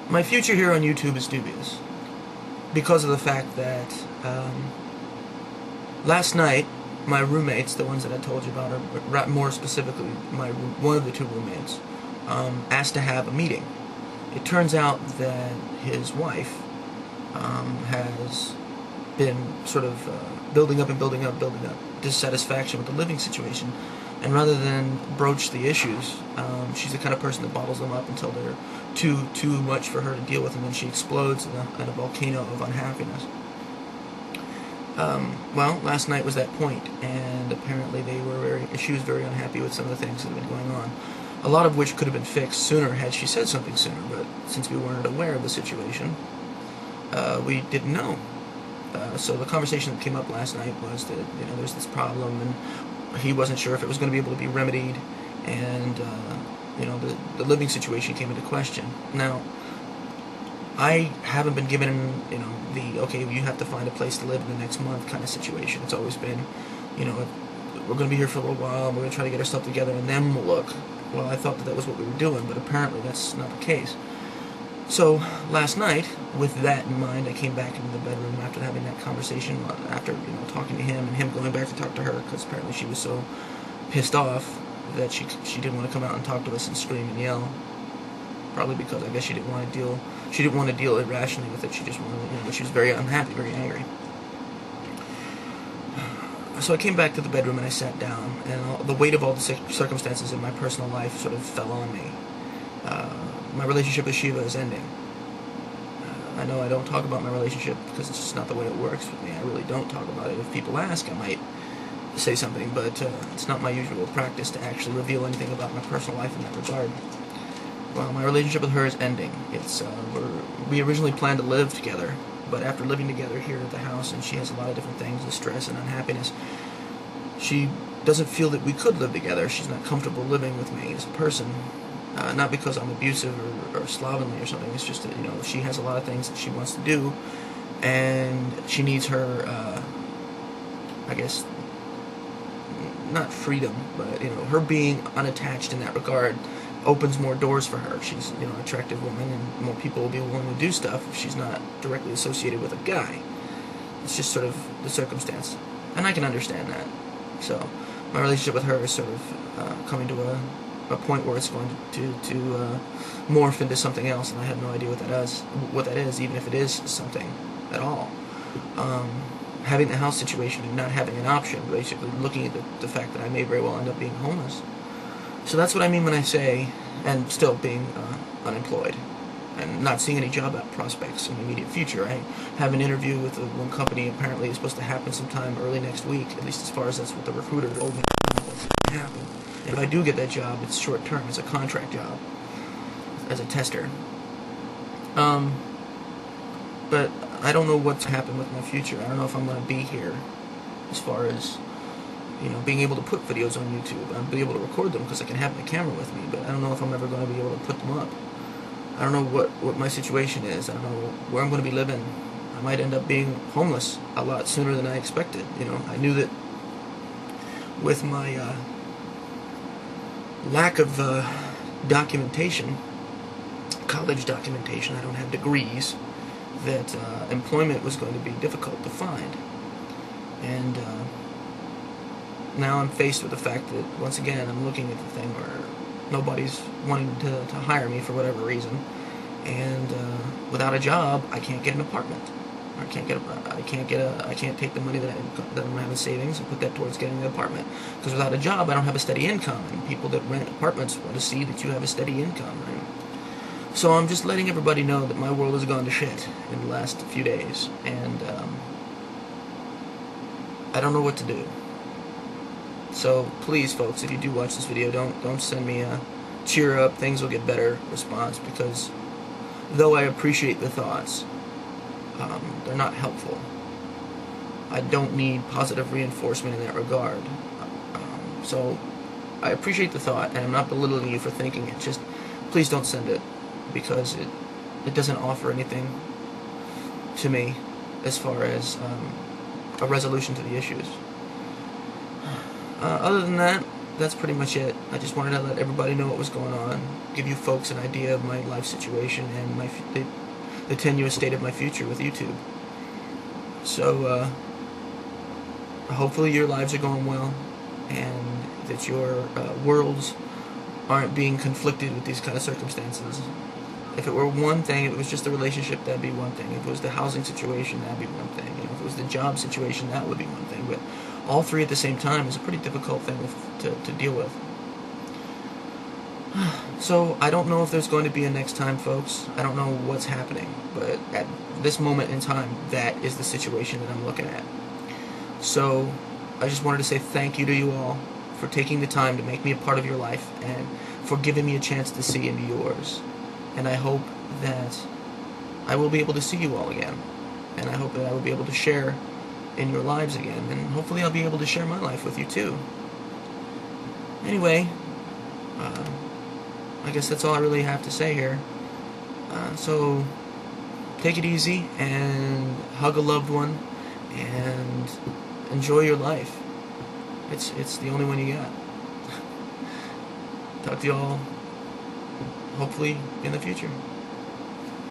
My future here on YouTube is dubious because of the fact that last night my roommates, the ones that I told you about, or more specifically one of the two roommates, asked to have a meeting. It turns out that his wife has been sort of building up dissatisfaction with the living situation, and rather than broach the issues, she's the kind of person that bottles them up until they're too much for her to deal with, and then she explodes in a volcano of unhappiness. Well, last night was that point, and apparently she was very unhappy with some of the things that had been going on. A lot of which could have been fixed sooner had she said something sooner, but since we weren't aware of the situation, we didn't know. So the conversation that came up last night was that, there's this problem, and he wasn't sure if it was going to be able to be remedied, and, the living situation came into question. Now, I haven't been given, okay, you have to find a place to live in the next month kind of situation. It's always been, we're going to be here for a little while, and we're going to try to get our stuff together, and then we'll look. Well, I thought that was what we were doing, but apparently that's not the case. So, last night, with that in mind, I came back into the bedroom after having that conversation, after, talking to him, and him going back to talk to her, because apparently she was so pissed off that she didn't want to come out and talk to us and scream and yell. Probably because I guess she didn't want to deal irrationally with it. She just wanted, she was very unhappy, very angry. So I came back to the bedroom and I sat down, and the weight of all the circumstances in my personal life sort of fell on me. My relationship with Shiva is ending. I know I don't talk about my relationship because it's just not the way it works with me. I really don't talk about it. If people ask, I might say something, but it's not my usual practice to actually reveal anything about my personal life in that regard. Well, my relationship with her is ending. We originally planned to live together, but after living together here at the house, and she has a lot of different things, the stress and unhappiness, she doesn't feel that we could live together. She's not comfortable living with me as a person. Not because I'm abusive or slovenly or something. It's just that, she has a lot of things that she wants to do, and she needs her, I guess, not freedom, but, her being unattached in that regard opens more doors for her. She's, an attractive woman, and more people will be willing to do stuff if she's not directly associated with a guy. It's just sort of the circumstance, and I can understand that. So, my relationship with her is sort of coming to a point where it's going to morph into something else, and I have no idea what that is, even if it is something at all. Having the house situation and not having an option, basically looking at the fact that I may very well end up being homeless. So that's what I mean when I say, and still being unemployed, and not seeing any job prospects in the immediate future. I have an interview with one company, apparently it's supposed to happen sometime early next week, at least as far as that's what the recruiter told me to happen. If I do get that job, it's short term, it's a contract job, as a tester. But I don't know what's happened with my future. I don't know if I'm going to be here, as far as, being able to put videos on YouTube. I'll be able to record them because I can have my camera with me, but I don't know if I'm ever going to be able to put them up. I don't know what my situation is. I don't know where I'm going to be living. I might end up being homeless a lot sooner than I expected. I knew that with my lack of documentation, college documentation, I don't have degrees, that employment was going to be difficult to find. And now I'm faced with the fact that, once again, I'm looking at the thing where nobody's wanting to hire me for whatever reason, and without a job, I can't get an apartment. I can't take the money that I'm having savings and put that towards getting an apartment. Because without a job, I don't have a steady income, and people that rent apartments want to see that you have a steady income. Right? So I'm just letting everybody know that my world has gone to shit in the last few days, and I don't know what to do. So please, folks, if you do watch this video, don't send me a cheer up, things will get better response, because though I appreciate the thoughts, they're not helpful. I don't need positive reinforcement in that regard. So I appreciate the thought, and I'm not belittling you for thinking it. Just please don't send it, because it doesn't offer anything to me as far as a resolution to the issues. Other than that, that's pretty much it. I just wanted to let everybody know what was going on, give you folks an idea of my life situation and the tenuous state of my future with YouTube. So, hopefully your lives are going well, and that your worlds aren't being conflicted with these kind of circumstances. If it were one thing, if it was just the relationship, that'd be one thing. If it was the housing situation, that'd be one thing. You know, if it was the job situation, that would be one thing. But all three at the same time is a pretty difficult thing to deal with. So I don't know if there's going to be a next time, folks. I don't know what's happening, but at this moment in time, that is the situation that I'm looking at. So I just wanted to say thank you to you all for taking the time to make me a part of your life and for giving me a chance to see into yours. And I hope that I will be able to see you all again. And I hope that I will be able to share in your lives again. And hopefully I'll be able to share my life with you too. Anyway, I guess that's all I really have to say here. So take it easy and hug a loved one and enjoy your life. It's the only one you got. Talk to y'all hopefully in the future.